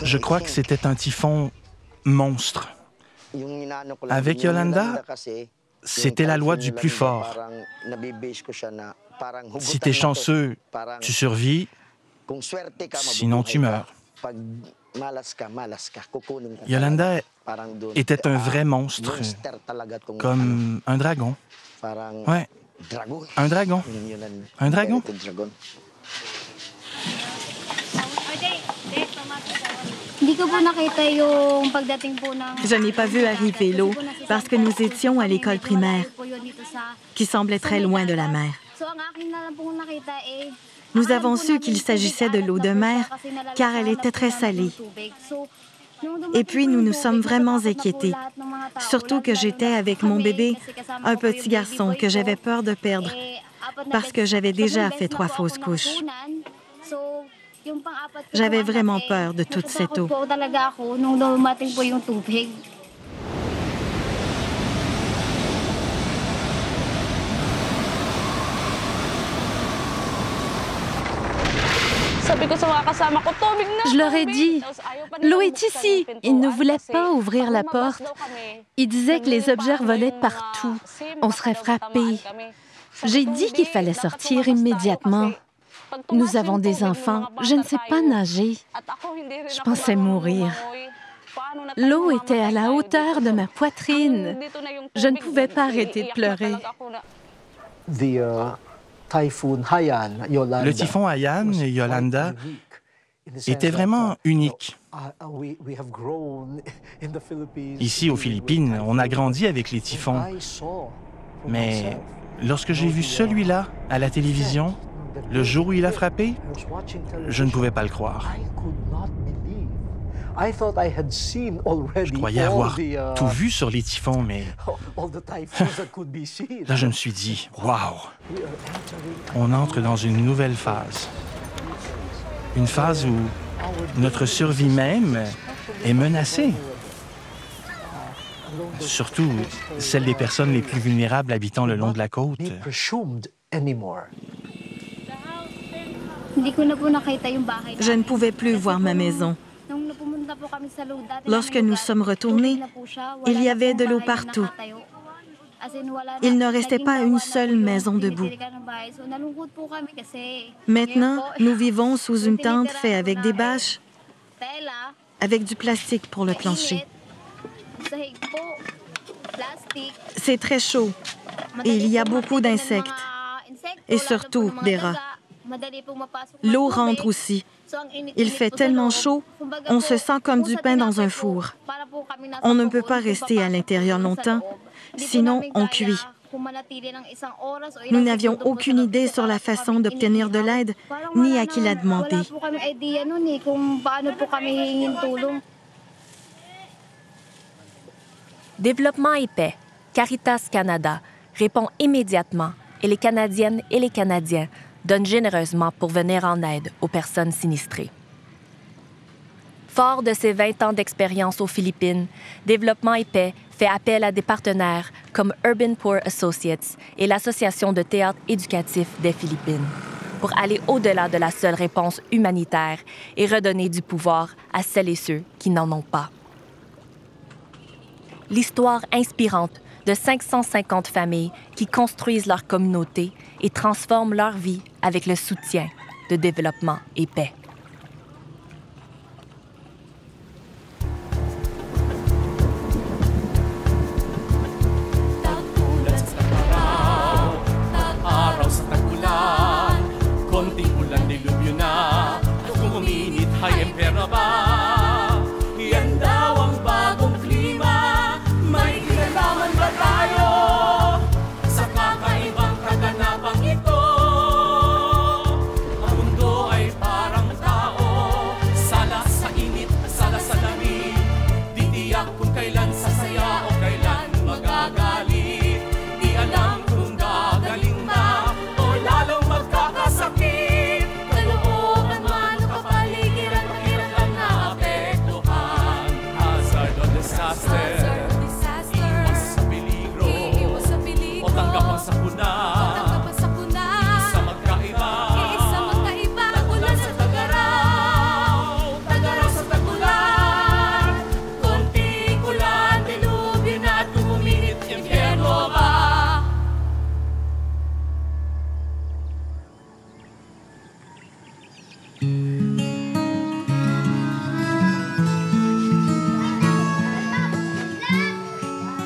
Je crois que c'était un typhon monstre. Avec Yolanda, c'était la loi du plus fort. Si t'es chanceux, tu survis, sinon tu meurs. Yolanda était un vrai monstre, comme un dragon. Ouais, un dragon. Un dragon. Je n'ai pas vu arriver l'eau parce que nous étions à l'école primaire, qui semblait très loin de la mer. Nous avons su qu'il s'agissait de l'eau de mer car elle était très salée. Et puis, nous nous sommes vraiment inquiétés, surtout que j'étais avec mon bébé, un petit garçon que j'avais peur de perdre parce que j'avais déjà fait 3 fausses couches. J'avais vraiment peur de toute cette eau. Je leur ai dit, l'eau est ici. Ils ne voulaient pas ouvrir la porte. Ils disaient que les objets volaient partout. On serait frappés. J'ai dit qu'il fallait sortir immédiatement. Nous avons des enfants. Je ne sais pas nager. Je pensais mourir. L'eau était à la hauteur de ma poitrine. Je ne pouvais pas arrêter de pleurer. Le typhon Haiyan et Yolanda étaient vraiment uniques. Ici, aux Philippines, on a grandi avec les typhons. Mais lorsque j'ai vu celui-là à la télévision, le jour où il a frappé, je ne pouvais pas le croire. Je croyais avoir tout vu sur les typhons, mais là, je me suis dit, « Wow! » On entre dans une nouvelle phase. Une phase où notre survie même est menacée. Surtout celle des personnes les plus vulnérables habitant le long de la côte. Je ne pouvais plus voir ma maison. Lorsque nous sommes retournés, il y avait de l'eau partout. Il ne restait pas une seule maison debout. Maintenant, nous vivons sous une tente faite avec des bâches, avec du plastique pour le plancher. C'est très chaud et il y a beaucoup d'insectes et surtout des rats. L'eau rentre aussi. Il fait tellement chaud, on se sent comme du pain dans un four. On ne peut pas rester à l'intérieur longtemps, sinon on cuit. Nous n'avions aucune idée sur la façon d'obtenir de l'aide, ni à qui la demander. Développement et paix, Caritas Canada répond immédiatement et les Canadiennes et les Canadiens donnent généreusement pour venir en aide aux personnes sinistrées. Fort de ses 20 ans d'expérience aux Philippines, Développement et paix fait appel à des partenaires comme Urban Poor Associates et l'Association de théâtre éducatif des Philippines pour aller au-delà de la seule réponse humanitaire et redonner du pouvoir à celles et ceux qui n'en ont pas. L'histoire inspirante de 550 familles qui construisent leur communauté et transforment leur vie avec le soutien de Développement et paix.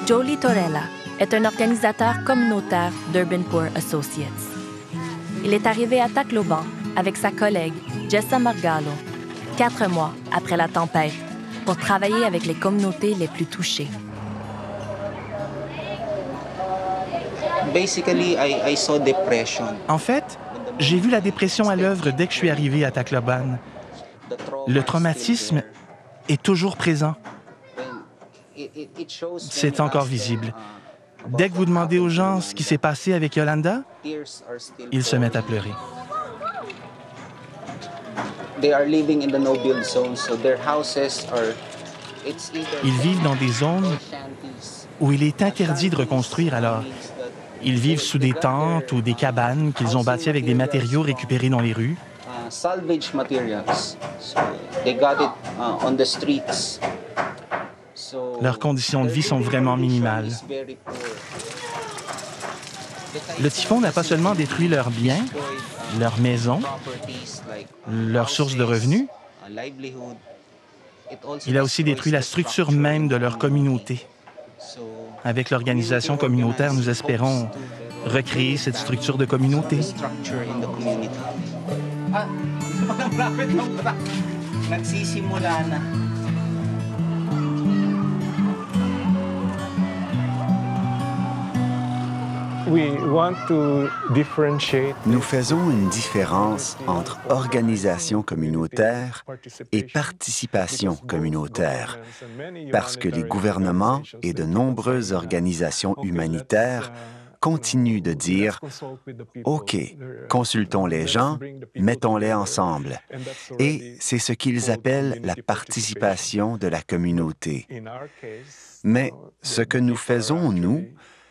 Jolie Torella est un organisateur communautaire d'Urban Poor Associates. Il est arrivé à Tacloban avec sa collègue Jessa Margallo, 4 mois après la tempête, pour travailler avec les communautés les plus touchées. En fait, j'ai vu la dépression à l'œuvre dès que je suis arrivé à Tacloban. Le traumatisme est toujours présent. C'est encore visible. Dès que vous demandez aux gens ce qui s'est passé avec Yolanda, ils se mettent à pleurer. Ils vivent dans des zones où il est interdit de reconstruire, alors ils vivent sous des tentes ou des cabanes qu'ils ont bâties avec des matériaux récupérés dans les rues. Leurs conditions de vie sont vraiment minimales. Le typhon n'a pas seulement détruit leurs biens, leurs maisons, leurs sources de revenus, il a aussi détruit la structure même de leur communauté. Avec l'organisation communautaire, nous espérons recréer cette structure de communauté. Nous faisons une différence entre organisation communautaire et participation communautaire, parce que les gouvernements et de nombreuses organisations humanitaires continuent de dire « OK, consultons les gens, mettons-les ensemble ». Et c'est ce qu'ils appellent la participation de la communauté. Mais ce que nous faisons, nous,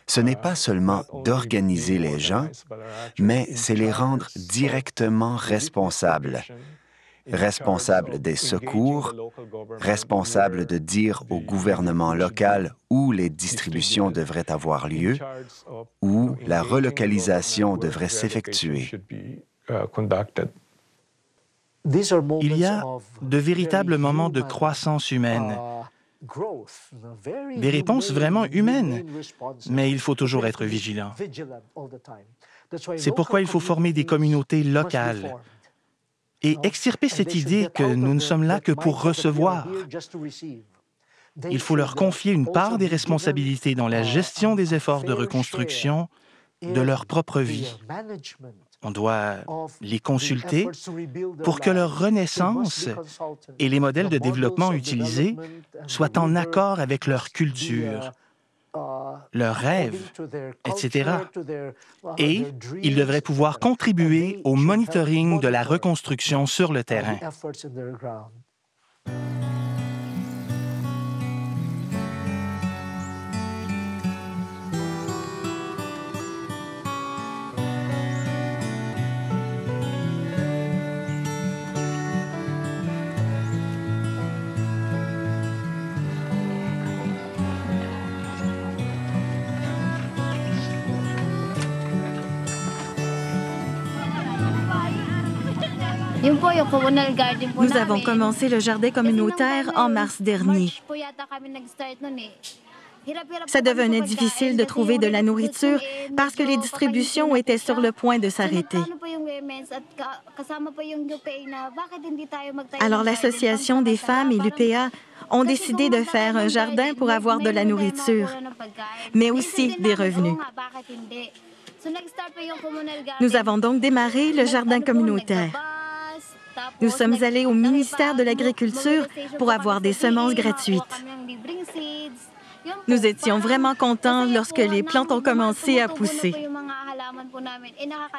ce n'est pas seulement d'organiser les gens, mais c'est les rendre directement responsables. Responsables des secours, responsables de dire au gouvernement local où les distributions devraient avoir lieu, où la relocalisation devrait s'effectuer. Il y a de véritables moments de croissance humaine, des réponses vraiment humaines, mais il faut toujours être vigilant. C'est pourquoi il faut former des communautés locales et extirper cette idée que nous ne sommes là que pour recevoir. Il faut leur confier une part des responsabilités dans la gestion des efforts de reconstruction de leur propre vie. On doit les consulter pour que leur renaissance et les modèles de développement utilisés soient en accord avec leur culture, leurs rêves, etc. Et ils devraient pouvoir contribuer au monitoring de la reconstruction sur le terrain. Nous avons commencé le jardin communautaire en mars dernier. Ça devenait difficile de trouver de la nourriture parce que les distributions étaient sur le point de s'arrêter. Alors l'Association des femmes et l'UPA ont décidé de faire un jardin pour avoir de la nourriture, mais aussi des revenus. Nous avons donc démarré le jardin communautaire. Nous sommes allés au ministère de l'Agriculture pour avoir des semences gratuites. Nous étions vraiment contents lorsque les plantes ont commencé à pousser.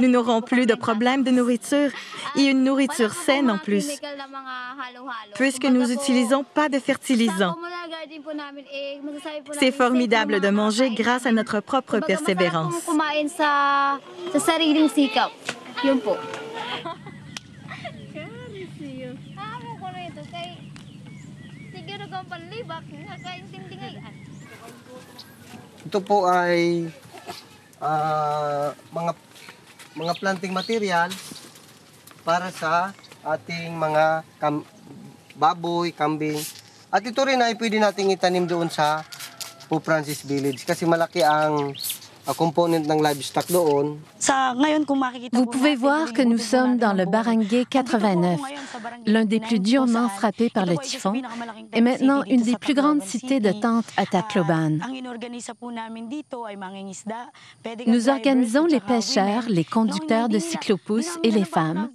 Nous n'aurons plus de problème de nourriture et une nourriture saine en plus, puisque nous n'utilisons pas de fertilisants. C'est formidable de manger grâce à notre propre persévérance. Ito po ay mga planting material para sa ating mga baboy, kambing. At ito rin ay pwede nating itanim doon sa po Francis Village kasi malaki ang component ng livestock doon. Vous pouvez voir que nous sommes dans le barangay 89, l'un des plus durement frappés par le typhon, et maintenant une des plus grandes cités de tentes à Tacloban. Nous organisons les pêcheurs, les conducteurs de cyclopousse et les femmes.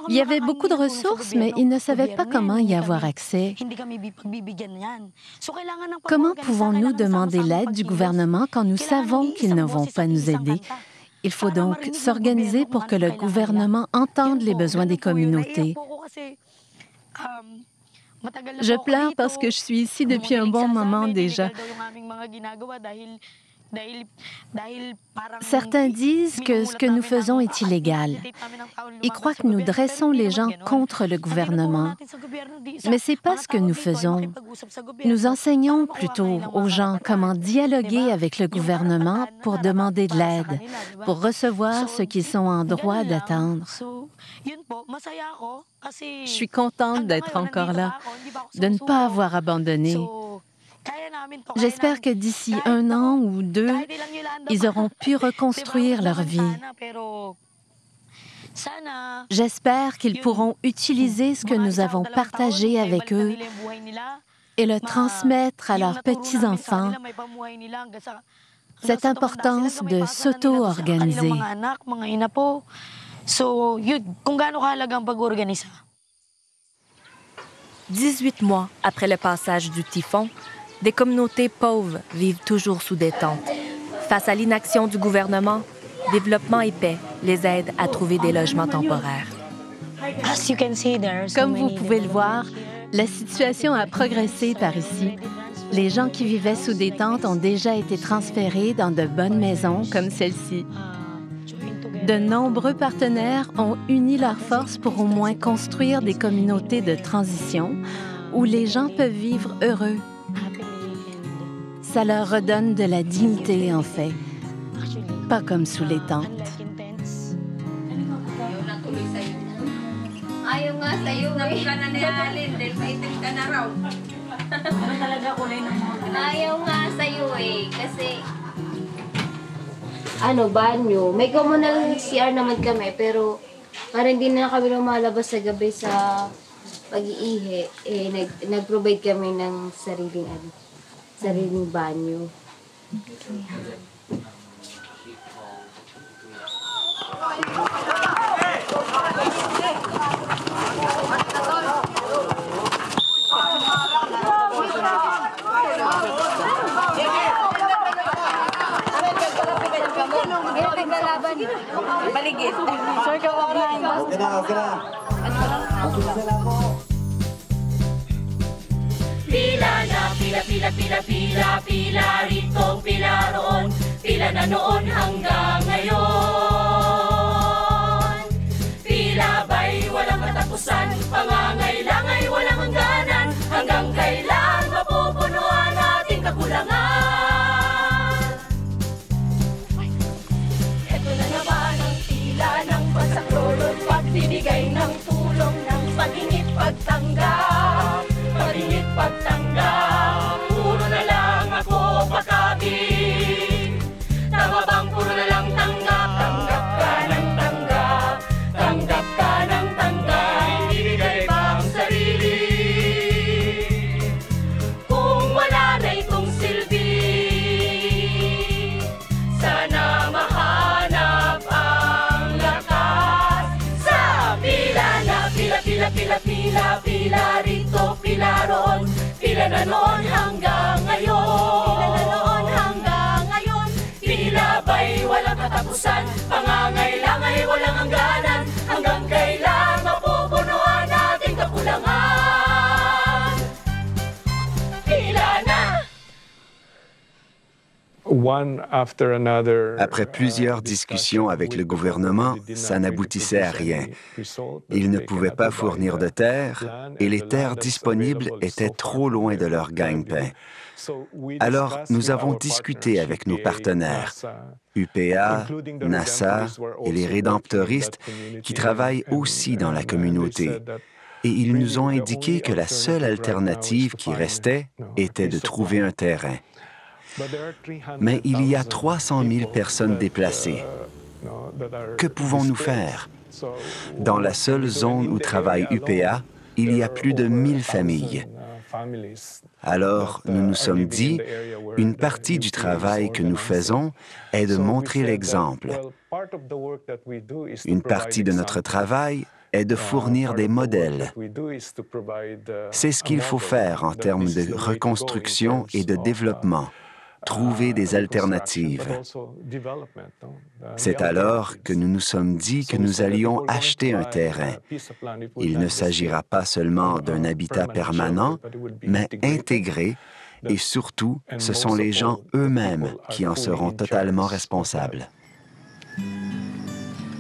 Il y avait beaucoup de ressources, mais ils ne savaient pas comment y avoir accès. Comment pouvons-nous demander l'aide du gouvernement quand nous savons qu'ils ne vont pas nous aider? Il faut donc s'organiser pour que le gouvernement entende les besoins des communautés. Je pleure parce que je suis ici depuis un bon moment déjà. Certains disent que ce que nous faisons est illégal. Ils croient que nous dressons les gens contre le gouvernement. Mais ce n'est pas ce que nous faisons. Nous enseignons plutôt aux gens comment dialoguer avec le gouvernement pour demander de l'aide, pour recevoir ce qu'ils sont en droit d'attendre. Je suis contente d'être encore là, de ne pas avoir abandonné. J'espère que d'ici 1 an ou 2, ils auront pu reconstruire leur vie. J'espère qu'ils pourront utiliser ce que nous avons partagé avec eux et le transmettre à leurs petits-enfants. Cette importance de s'auto-organiser. 18 mois après le passage du typhon, des communautés pauvres vivent toujours sous des tentes. Face à l'inaction du gouvernement, Développement et Paix les aide à trouver des logements temporaires. Comme vous pouvez le voir, la situation a progressé par ici. Les gens qui vivaient sous des tentes ont déjà été transférés dans de bonnes maisons comme celle-ci. De nombreux partenaires ont uni leurs forces pour au moins construire des communautés de transition où les gens peuvent vivre heureux. Ça leur redonne de la dignité, en fait. Pas comme sous les tentes. Ayaw nga sa'yo eh. Ka na ni Alin, dahil maitim ka na raw. Ano talaga kulay ng mga? Ayaw nga sa'yo eh, kasi banyo. May communal CR naman kami, pero parang hindi na kami lumalabas sa gabi sa pag-iihi. Nag-provide kami ng sariling banyo. Baligid. Sir, okay na. Pila na, pila rito, pila roon, pila na noon hanggang ngayon. Pila ba'y walang katapusan, pangangailang ay walang hangganan, hanggang kailan mapupunuan ating kakulangan. Ito na naman ang pila ng pasaklolot, pagbibigay ng tulong ng pag-ingit, pagtanggap. Pag-ingit, pagtanggap, puro na lang ako pakabig. Tama bang puro na lang tanggap? Tanggap ka ng tanggap, tanggap ka ng tanggap. Ibigay ba ang sarili? Kung wala na itong silbi, sana mahanap ang lakas. Sa pila na, pila rito, pila roon, pila na noon hanggang ngayon. Pila na noon hanggang ngayon. Pila ba'y walang katapusan, pangangailang ay walang hangganan, hanggang kailan mapupunuan ating kakulangan. Pila na! Après plusieurs discussions avec le gouvernement, ça n'aboutissait à rien. Ils ne pouvaient pas fournir de terre et les terres disponibles étaient trop loin de leur gagne-pain. Alors, nous avons discuté avec nos partenaires, UPA, NASA et les rédemptoristes qui travaillent aussi dans la communauté. Et ils nous ont indiqué que la seule alternative qui restait était de trouver un terrain. Mais il y a 300 000 personnes déplacées. Que pouvons-nous faire? Dans la seule zone où travaille UPA, il y a plus de 1000 familles. Alors, nous nous sommes dit, une partie du travail que nous faisons est de montrer l'exemple. Une partie de notre travail est de fournir des modèles. C'est ce qu'il faut faire en termes de reconstruction et de développement. Trouver des alternatives. C'est alors que nous nous sommes dit que nous allions acheter un terrain. Il ne s'agira pas seulement d'un habitat permanent, mais intégré, et surtout, ce sont les gens eux-mêmes qui en seront totalement responsables.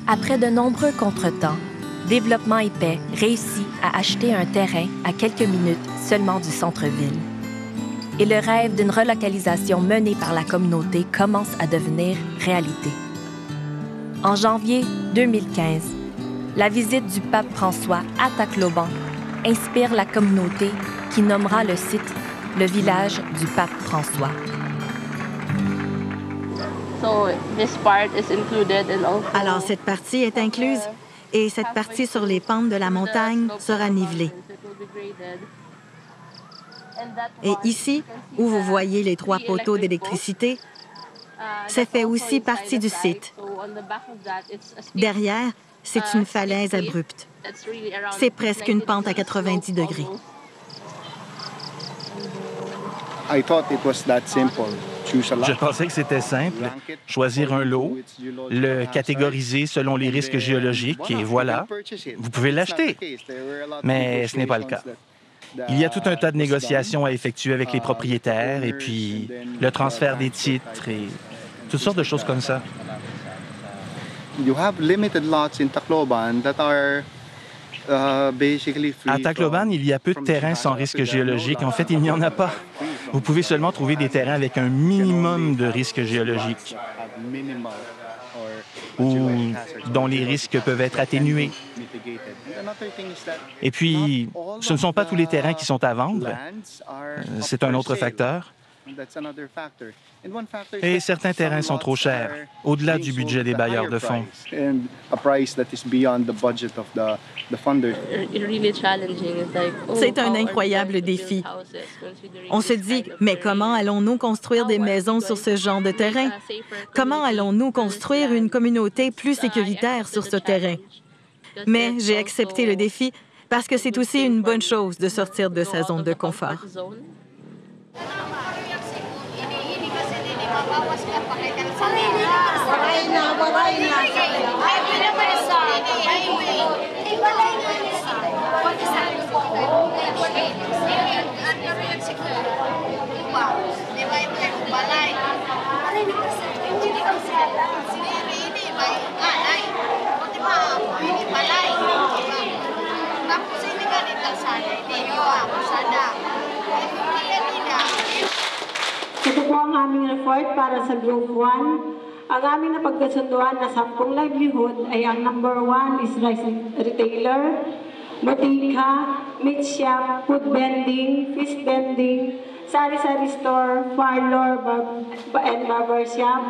Après de nombreux contretemps, Développement et Paix réussit à acheter un terrain à quelques minutes seulement du centre-ville. Et le rêve d'une relocalisation menée par la communauté commence à devenir réalité. En janvier 2015, la visite du pape François à Tacloban inspire la communauté qui nommera le site le village du pape François. Alors, cette partie est incluse et cette partie sur les pentes de la montagne sera nivelée. Et ici, où vous voyez les 3 poteaux d'électricité, ça fait aussi partie du site. Derrière, c'est une falaise abrupte. C'est presque une pente à 90 degrés. Je pensais que c'était simple. Choisir un lot, le catégoriser selon les risques géologiques et voilà, vous pouvez l'acheter. Mais ce n'est pas le cas. Il y a tout un tas de négociations à effectuer avec les propriétaires et puis le transfert des titres et toutes sortes de choses comme ça. À Tacloban, il y a peu de terrains sans risque géologique. En fait, il n'y en a pas. Vous pouvez seulement trouver des terrains avec un minimum de risque géologique ou dont les risques peuvent être atténués. Et puis, ce ne sont pas tous les terrains qui sont à vendre. C'est un autre facteur. Et certains terrains sont trop chers, au-delà du budget des bailleurs de fonds. C'est un incroyable défi. On se dit, mais comment allons-nous construire des maisons sur ce genre de terrain? Comment allons-nous construire une communauté plus sécuritaire sur ce terrain? Mais j'ai accepté le défi parce que c'est aussi une bonne chose de sortir de sa zone de confort. Ito po ang aming report para sa Group 1. Ang aming napagkasunduan na 10 livelihood ay ang number 1 is rice retailer, botika, meat shop, food vending, fish vending, sari-sari store, parlor, and barber shop.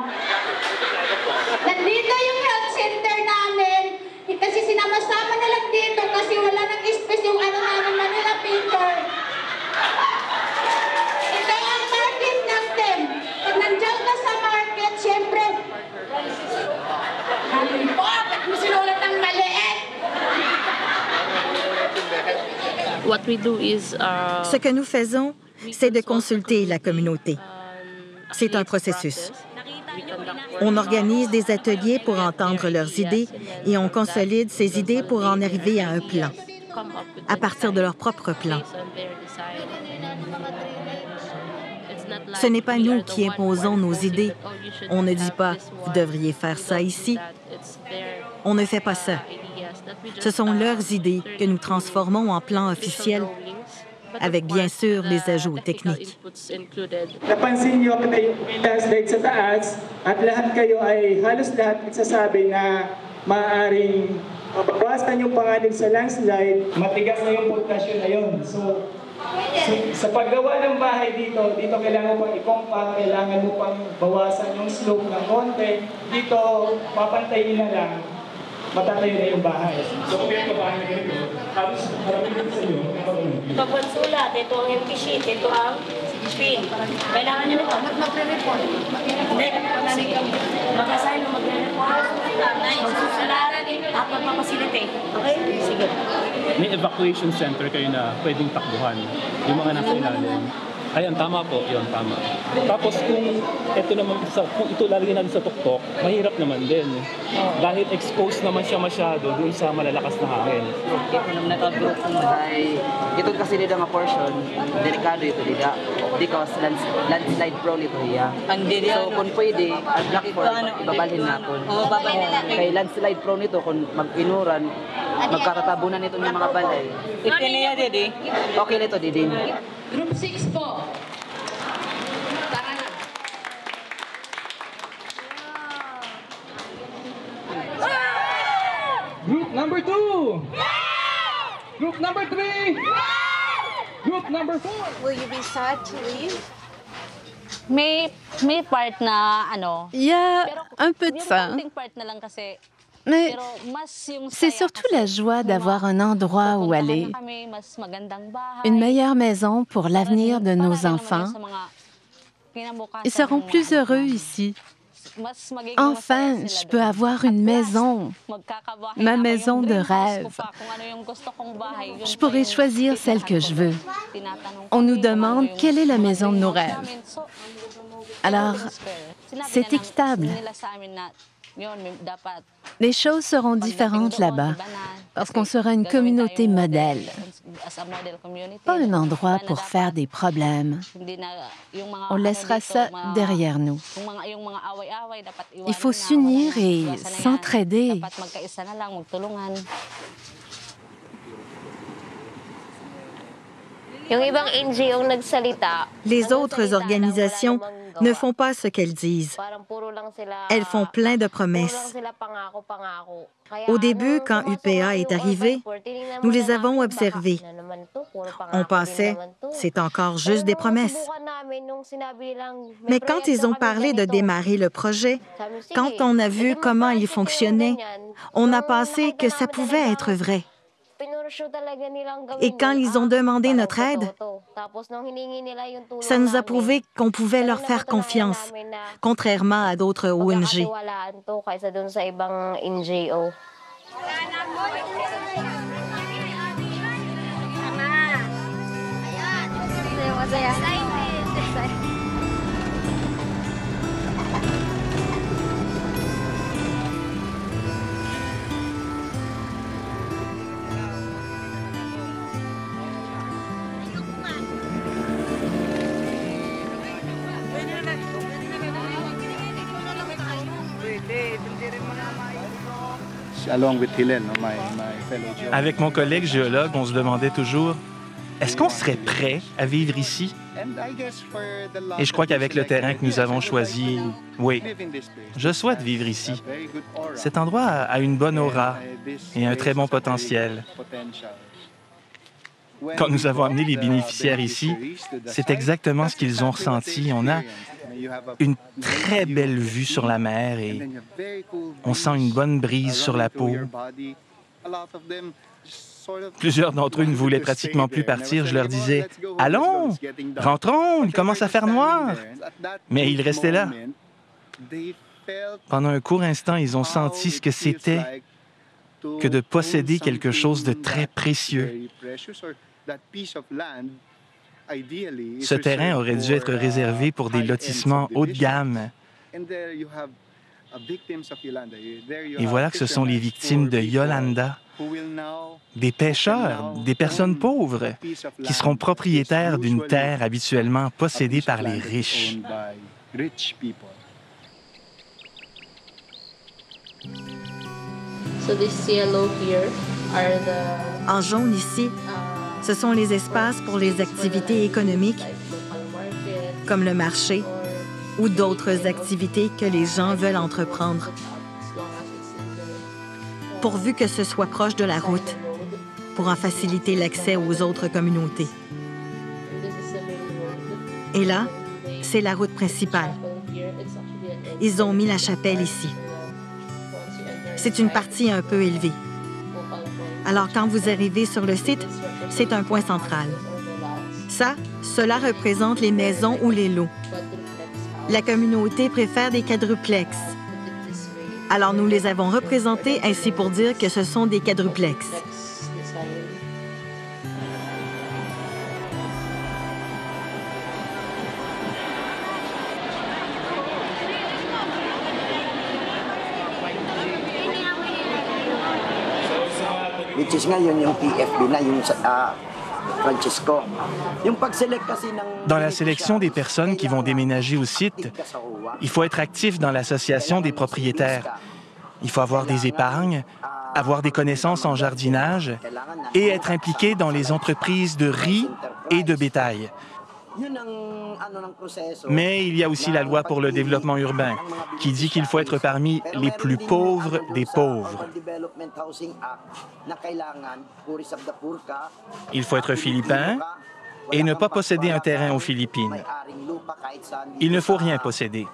Nandito yung health center namin, kasi sinama-sama na lang dito kasi wala nang space yung ano namin Manila paper. Ito ang market natin. Pag nandiyan ka sa market, siyempre, bakit mo sinulat ng maliit? What we do is, Ce que nous faisons, c'est de consulter la communauté. C'est un processus. On organise des ateliers pour entendre leurs idées et on consolide ces idées pour en arriver à un plan, à partir de leur propre plan. Ce n'est pas nous qui imposons nos idées. On ne dit pas « vous devriez faire ça ici ». On ne fait pas ça. Ce sont leurs idées que nous transformons en plan officiel, avec bien sûr les ajouts techniques. Napansin niyo kita yung translate sa taas at lahat kayo ay halos lahat nagsasabi na maaaring mabawasan yung panganib sa landslide, matigas na yung pundasyon na yun. So, Sa paggawa ng bahay dito kailangan mo pang i-compact, kailangan mo pang bawasan yung slope ng konti. Dito, papantayin na lang, matatayo na yung bahay. So, kung yung bahay na ganito, halos marami dito sa inyo. Ito ang sulat, ito ang empty sheet, ito ang pin. Kailangan nyo nito. Magre-report. Hindi. Mag-assign o magre-report. Magsusulat at magpapasilite. Okay? Sige. May evacuation center kayo na pwedeng takbuhan. Yung mga nasa ilalim. Ayan, tama po. Yun, tama. Tapos kung ito naman, kung ito lalagyan natin sa tuktok, mahirap naman din. Dahil exposed naman siya masyado dun sa malalakas na hangin. Ito naman naka-group ng bahay. Ito kasi dito nga portion, delikado ito dito. Because landslide prone ito iya. So kung pwede, ang black fork, ibabalhin natin. Kay landslide prone ito, kung mag-inuran, magkakatabunan ito ng mga balay. Ito niya, Didi. Okay na ito, Didi. Group 6 po. Tara na. Group number 2! Group number 3! Group number 4! Will you be sad to leave? May part na ano. Il y a un peu de ça. Mais c'est surtout la joie d'avoir un endroit où aller, une meilleure maison pour l'avenir de nos enfants. Ils seront plus heureux ici. Enfin, je peux avoir une maison, ma maison de rêve. Je pourrai choisir celle que je veux. On nous demande quelle est la maison de nos rêves. Alors, c'est équitable. Les choses seront différentes là-bas, parce qu'on sera une communauté modèle, pas un endroit pour faire des problèmes. On laissera ça derrière nous. Il faut s'unir et s'entraider. Les autres organisations ne font pas ce qu'elles disent. Elles font plein de promesses. Au début, quand UPA est arrivé, nous les avons observés. On pensait, c'est encore juste des promesses. Mais quand ils ont parlé de démarrer le projet, quand on a vu comment il fonctionnait, on a pensé que ça pouvait être vrai. Et quand ils ont demandé notre aide, ça nous a prouvé qu'on pouvait leur faire confiance, contrairement à d'autres ONG. Avec mon collègue géologue, on se demandait toujours, est-ce qu'on serait prêt à vivre ici? Et je crois qu'avec le terrain que nous avons choisi, oui, je souhaite vivre ici. Cet endroit a une bonne aura et un très bon potentiel. Quand nous avons amené les bénéficiaires ici, c'est exactement ce qu'ils ont ressenti. On a une très belle vue sur la mer et on sent une bonne brise sur la peau. Plusieurs d'entre eux ne voulaient pratiquement plus partir. Je leur disais, « Allons, rentrons, il commence à faire noir. » Mais ils restaient là. Pendant un court instant, ils ont senti ce que c'était que de posséder quelque chose de très précieux. Ce terrain aurait dû être réservé pour des lotissements haut de gamme. Et voilà que ce sont les victimes de Yolanda, des pêcheurs, des personnes pauvres, qui seront propriétaires d'une terre habituellement possédée par les riches. En jaune ici, ce sont les espaces pour les activités économiques, comme le marché ou d'autres activités que les gens veulent entreprendre, pourvu que ce soit proche de la route, pour en faciliter l'accès aux autres communautés. Et là, c'est la route principale. Ils ont mis la chapelle ici. C'est une partie un peu élevée. Alors, quand vous arrivez sur le site, c'est un point central. Ça, cela représente les maisons ou les lots. La communauté préfère des quadruplex. Alors, nous les avons représentés ainsi pour dire que ce sont des quadruplex. Which is ngayon yung PFB na, yung Francisco. Yung pag-select kasi ng... Dans la sélection des personnes qui vont déménager au site, il faut être actif dans l'association des propriétaires. Il faut avoir des épargnes, avoir des connaissances en jardinage et être impliqué dans les entreprises de riz et de bétail. Mais il y a aussi la loi pour le développement urbain qui dit qu'il faut être parmi les plus pauvres des pauvres. Il faut être philippin et ne pas posséder un terrain aux Philippines. Il ne faut rien posséder.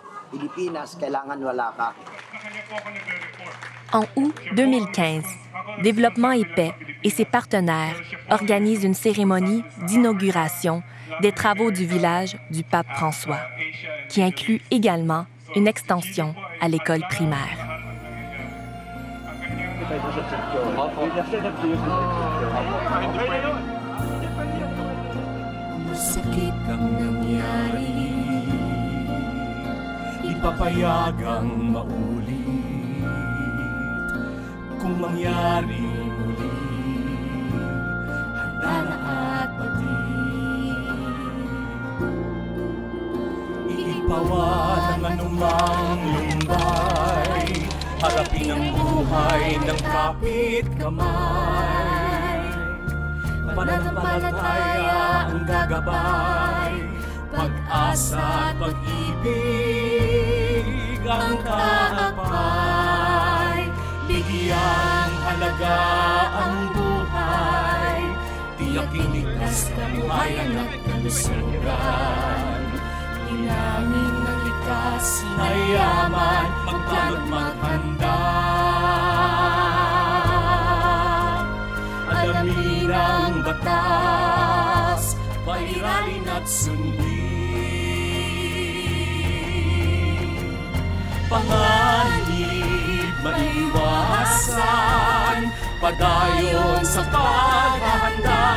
En août 2015, Développement et Paix et ses partenaires organisent une cérémonie d'inauguration des travaux du village du Pape François, qui inclut également une extension à l'école primaire. Sakit ang nangyari, ipapayagang maulit. Kung mangyari muli, handa na at pati. Iipawan ang anumang lumbay, harapin ang buhay ng kapit kamay. Pananampalataya ang gagabay, pag-asa at pag-ibig ang taapay. Bigyang halaga ang buhay, tiyaking ligtas na buhayan at kalusugan. Ilangin ng likas na yaman, magpano't maghanda. Alamin ang batas, pairalin at sundin. Panganib maiwasan, padayon sa paghahanda.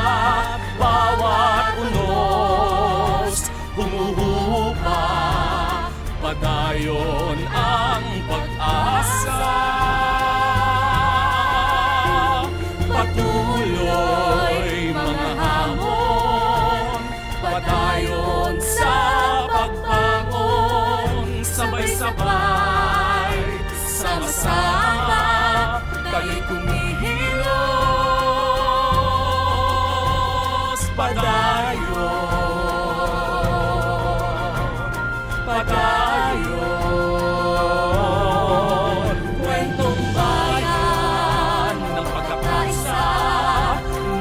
Bawat unos humuhupa, padayon ang pag-asa. Patuloy mga hamon, padayon sa pagbangon. Sabay-sabay, sama-sama, tayo'y kumihilos. Padayon, padayon, kwentong bayan ng pagkakaisa,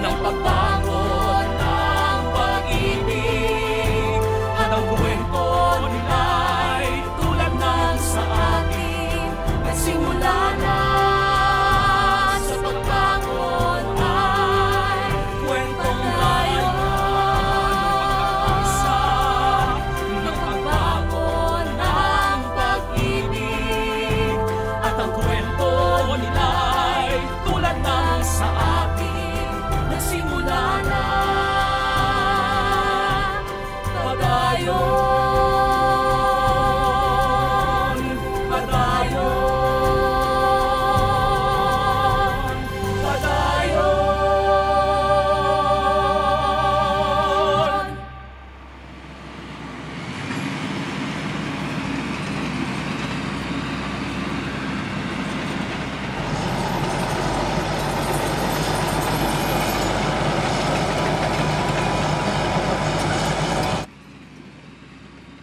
ng pagbangon, ng pag-ibig. At ang kwento nila'y tulad ng sa atin, nagsimula na sa pagbangon ay kwentong bayan ng pagkakaisa, ng pagbangon, ng pag-ibig. At ang kwento nila'y tulad ng sa atin, nagsimula na padayon, padayon, padayon.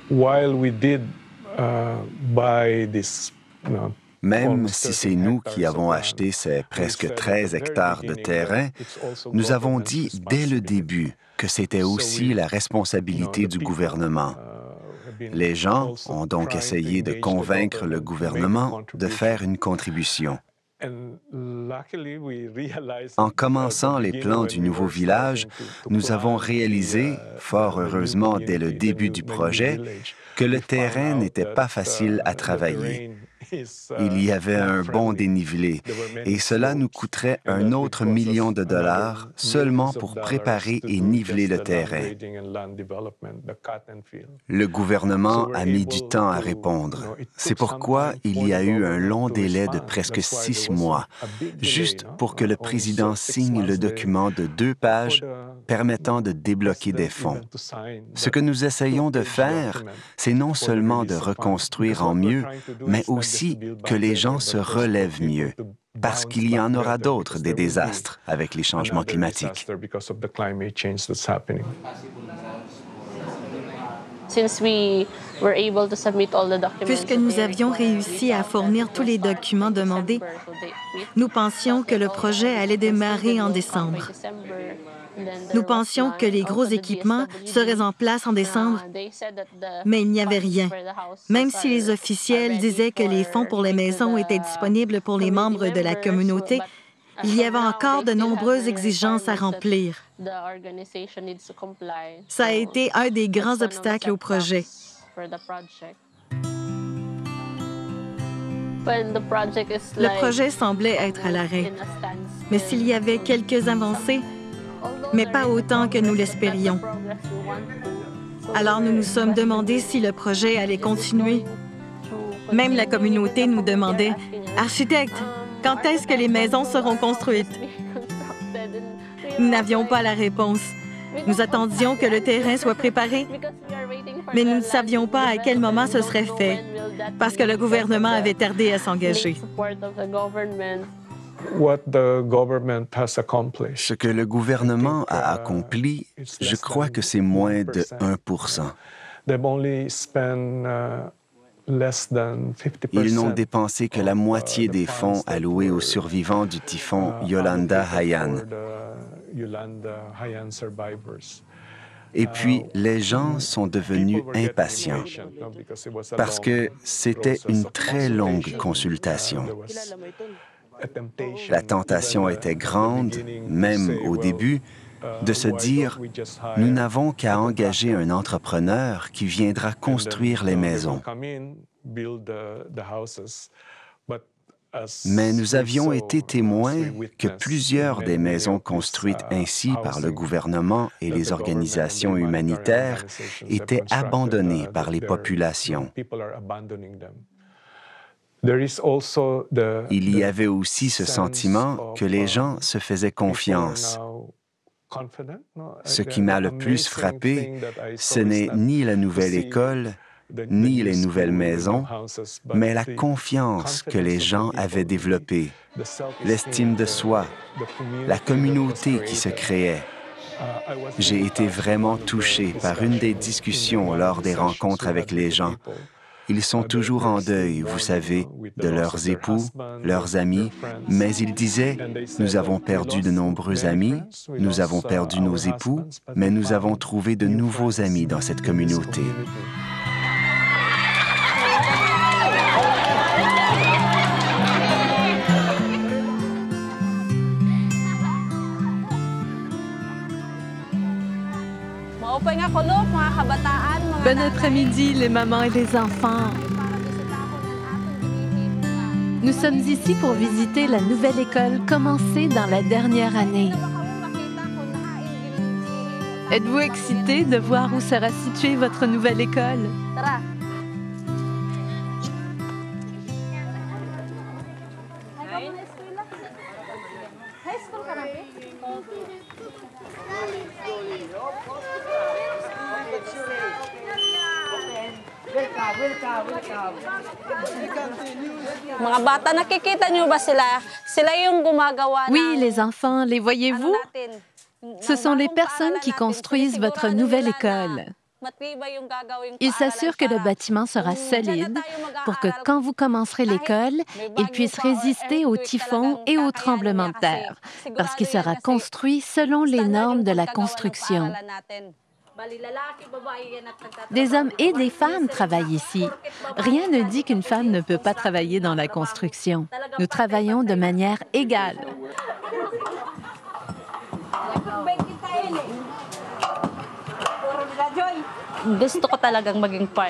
While we did buy this Même si c'est nous qui avons acheté ces presque 13 hectares de terrain, nous avons dit dès le début que c'était aussi la responsabilité du gouvernement. Les gens ont donc essayé de convaincre le gouvernement de faire une contribution. En commençant les plans du nouveau village, nous avons réalisé, fort heureusement dès le début du projet, que le terrain n'était pas facile à travailler. Il y avait un bon dénivelé et cela nous coûterait un autre $1 million seulement pour préparer et niveler le terrain. Le gouvernement a mis du temps à répondre. C'est pourquoi il y a eu un long délai de presque 6 mois, juste pour que le président signe le document de 2 pages permettant de débloquer des fonds. Ce que nous essayons de faire, c'est non seulement de reconstruire en mieux, mais aussi que les gens se relèvent mieux, parce qu'il y en aura d'autres des désastres avec les changements climatiques. Puisque nous avions réussi à fournir tous les documents demandés, nous pensions que le projet allait démarrer en décembre. Nous pensions que les gros équipements seraient en place en décembre, mais il n'y avait rien. Même si les officiels disaient que les fonds pour les maisons étaient disponibles pour les membres de la communauté, il y avait encore de nombreuses exigences à remplir. Ça a été un des grands obstacles au projet. Le projet semblait être à l'arrêt, mais s'il y avait quelques avancées, mais pas autant que nous l'espérions. Alors nous nous sommes demandé si le projet allait continuer. Même la communauté nous demandait « Architecte, quand est-ce que les maisons seront construites? » Nous n'avions pas la réponse. Nous attendions que le terrain soit préparé, mais nous ne savions pas à quel moment ce serait fait, parce que le gouvernement avait tardé à s'engager. Ce que le gouvernement a accompli, je crois que c'est moins de 1%. Ils n'ont dépensé que la moitié des fonds alloués aux survivants du typhon Yolanda Haiyan. Et puis, les gens sont devenus impatients parce que c'était une très longue consultation. La tentation était grande, même au début, de se dire « Nous n'avons qu'à engager un entrepreneur qui viendra construire les maisons. » Mais nous avions été témoins que plusieurs des maisons construites ainsi par le gouvernement et les organisations humanitaires étaient abandonnées par les populations. Il y avait aussi ce sentiment que les gens se faisaient confiance. Ce qui m'a le plus frappé, ce n'est ni la nouvelle école, ni les nouvelles maisons, mais la confiance que les gens avaient développée, l'estime de soi, la communauté qui se créait. J'ai été vraiment touché par une des discussions lors des rencontres avec les gens. Ils sont toujours en deuil, vous savez, de leurs époux, leurs amis, mais ils disaient « Nous avons perdu de nombreux amis, nous avons perdu nos époux, mais nous avons trouvé de nouveaux amis dans cette communauté. » Bon après-midi, les mamans et les enfants. Nous sommes ici pour visiter la nouvelle école commencée dans la dernière année. Êtes-vous excités de voir où sera située votre nouvelle école? Mga bata, nakikita niyo ba sila? Sila yung gumagawa. Oui, les enfants, les voyez-vous? Ce sont les personnes qui construisent votre nouvelle école. Il s'assure que le bâtiment sera solide pour que quand vous commencerez l'école, il puisse résister aux typhons et aux tremblements de terre, parce qu'il sera construit selon les normes de la construction. Des hommes et des femmes travaillent ici. Rien ne dit qu'une femme ne peut pas travailler dans la construction. Nous travaillons de manière égale.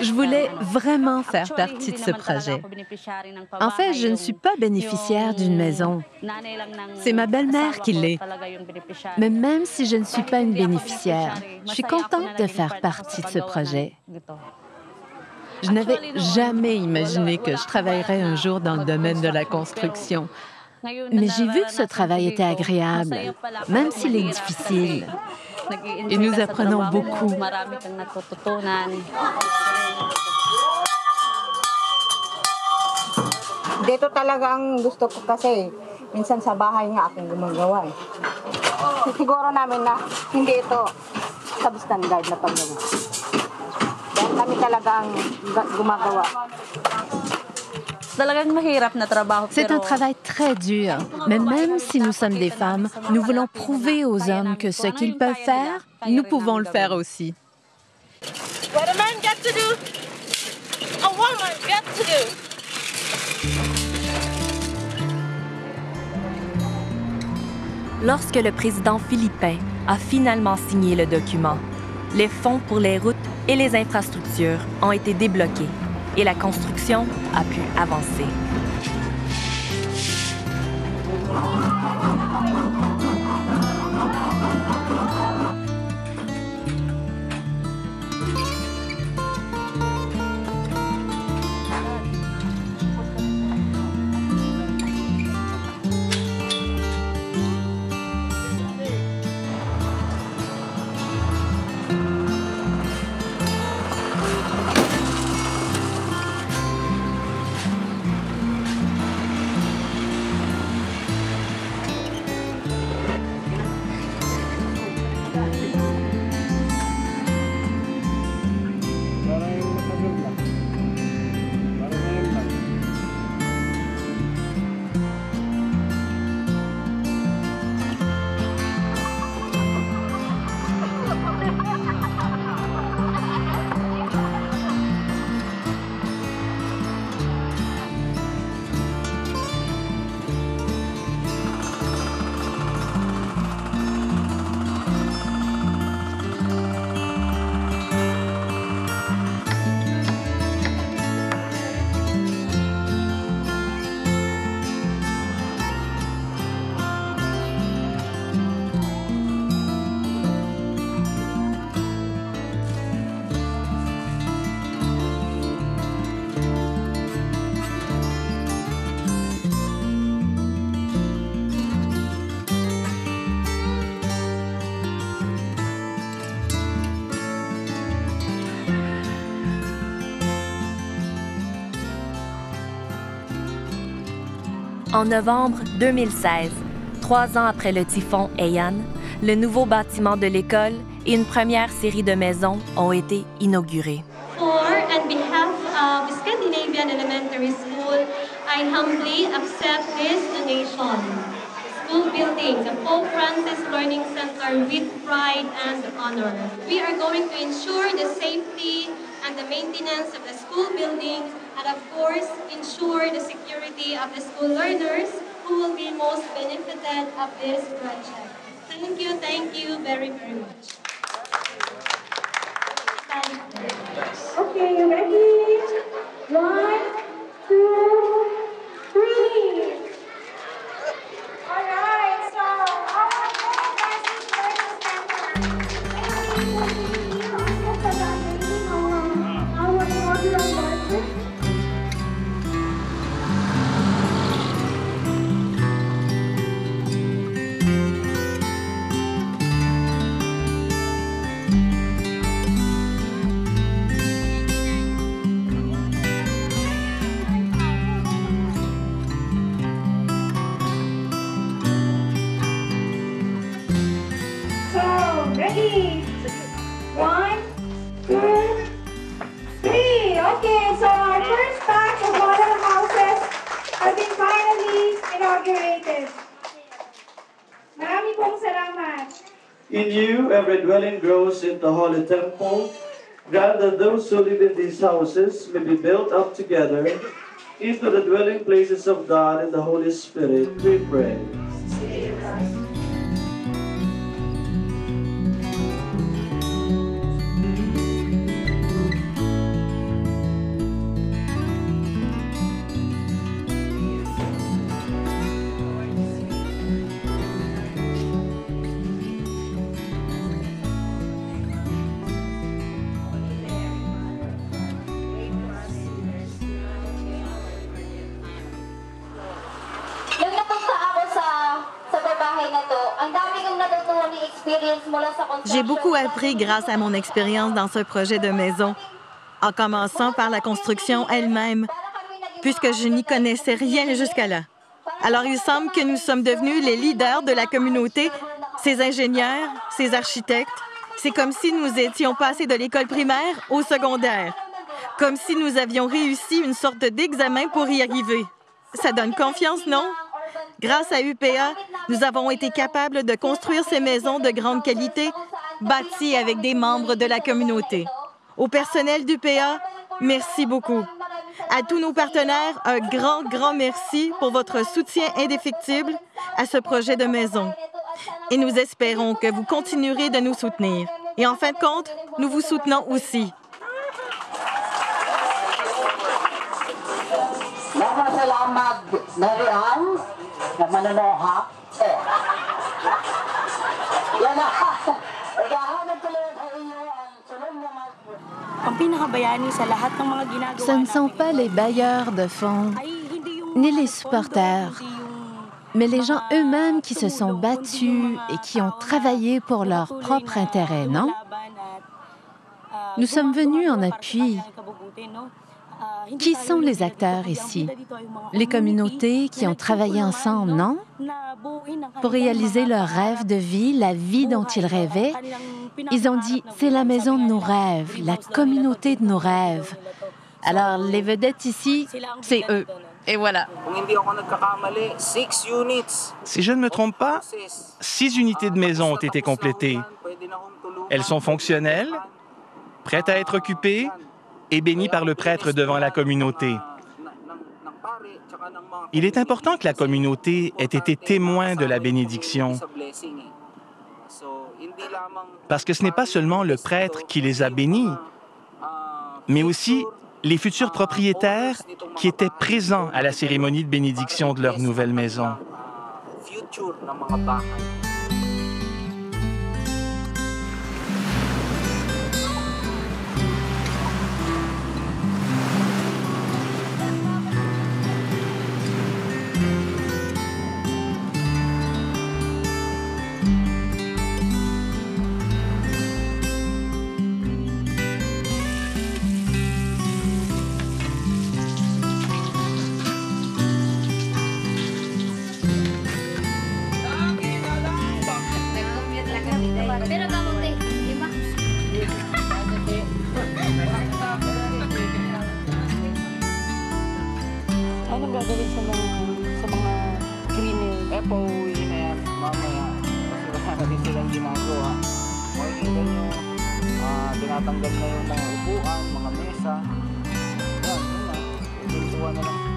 Je voulais vraiment faire partie de ce projet. En fait, je ne suis pas bénéficiaire d'une maison. C'est ma belle-mère qui l'est. Mais même si je ne suis pas une bénéficiaire, je suis contente de faire partie de ce projet. Je n'avais jamais imaginé que je travaillerais un jour dans le domaine de la construction. Mais j'ai vu que ce travail était agréable, même s'il est difficile. Et nous apprenons beaucoup. Dito talaga ang gusto ko kasi minsan sa bahay nga akong gumagawa eh. Siguro namin na hindi ito substandard na paggawa. Dahil kami talaga ang gumagawa. C'est un travail très dur, mais même si nous sommes des femmes, nous voulons prouver aux hommes que ce qu'ils peuvent faire, nous pouvons le faire aussi. What a man got to do, a woman got to do. Lorsque le président philippin a finalement signé le document, les fonds pour les routes et les infrastructures ont été débloqués et la construction a pu avancer. En novembre 2016, 3 ans après le typhon Haiyan, le nouveau bâtiment de l'école et une première série de maisons ont été inaugurées. On behalf of Scandinavian Elementary School, I humbly accept this donation. School building, the Pope Francis Learning Center with pride and honor. We are going to ensure the safety and the maintenance of the school building, and of course, ensure the security of the school learners who will be most benefited of this project. Thank you very, very much. Okay, you ready? 1, 2, 3. All right, so our Francis Learning Center. Our program partner. Ready? 1, 2, inaugurated. Marami pong salamat. In you, every dwelling grows into holy temple. Grant that those who live in these houses may be built up together into the dwelling places of God and the Holy Spirit, we pray. J'ai beaucoup appris grâce à mon expérience dans ce projet de maison, en commençant par la construction elle-même, puisque je n'y connaissais rien jusqu'à là. Alors il semble que nous sommes devenus les leaders de la communauté, ces ingénieurs, ces architectes. C'est comme si nous étions passés de l'école primaire au secondaire, comme si nous avions réussi une sorte d'examen pour y arriver. Ça donne confiance, non? Grâce à UPA, nous avons été capables de construire ces maisons de grande qualité, bâties avec des membres de la communauté. Au personnel d'UPA, merci beaucoup. À tous nos partenaires, un grand merci pour votre soutien indéfectible à ce projet de maison. Et nous espérons que vous continuerez de nous soutenir. Et en fin de compte, nous vous soutenons aussi. Ce ne sont pas les bailleurs de fonds, ni les supporters, mais les gens eux-mêmes qui se sont battus et qui ont travaillé pour leur propre intérêt, non? Nous sommes venus en appui. Qui sont les acteurs ici? Les communautés qui ont travaillé ensemble, non? Pour réaliser leur rêve de vie, la vie dont ils rêvaient, ils ont dit, c'est la maison de nos rêves, la communauté de nos rêves. Alors, les vedettes ici, c'est eux. Et voilà. Si je ne me trompe pas, 6 unités de maison ont été complétées. Elles sont fonctionnelles, prêtes à être occupées et bénies par le prêtre devant la communauté. Il est important que la communauté ait été témoin de la bénédiction. Parce que ce n'est pas seulement le prêtre qui les a bénis, mais aussi les futurs propriétaires qui étaient présents à la cérémonie de bénédiction de leur nouvelle maison. Ano gagawin sa mga greening? Pauwi na yan mamaya. Kasi wala na din silang ginagawa. Makikita nyo, tinatanggal na yung mga upuan, mga mesa. Yan, yun na. Tutuwa na lang.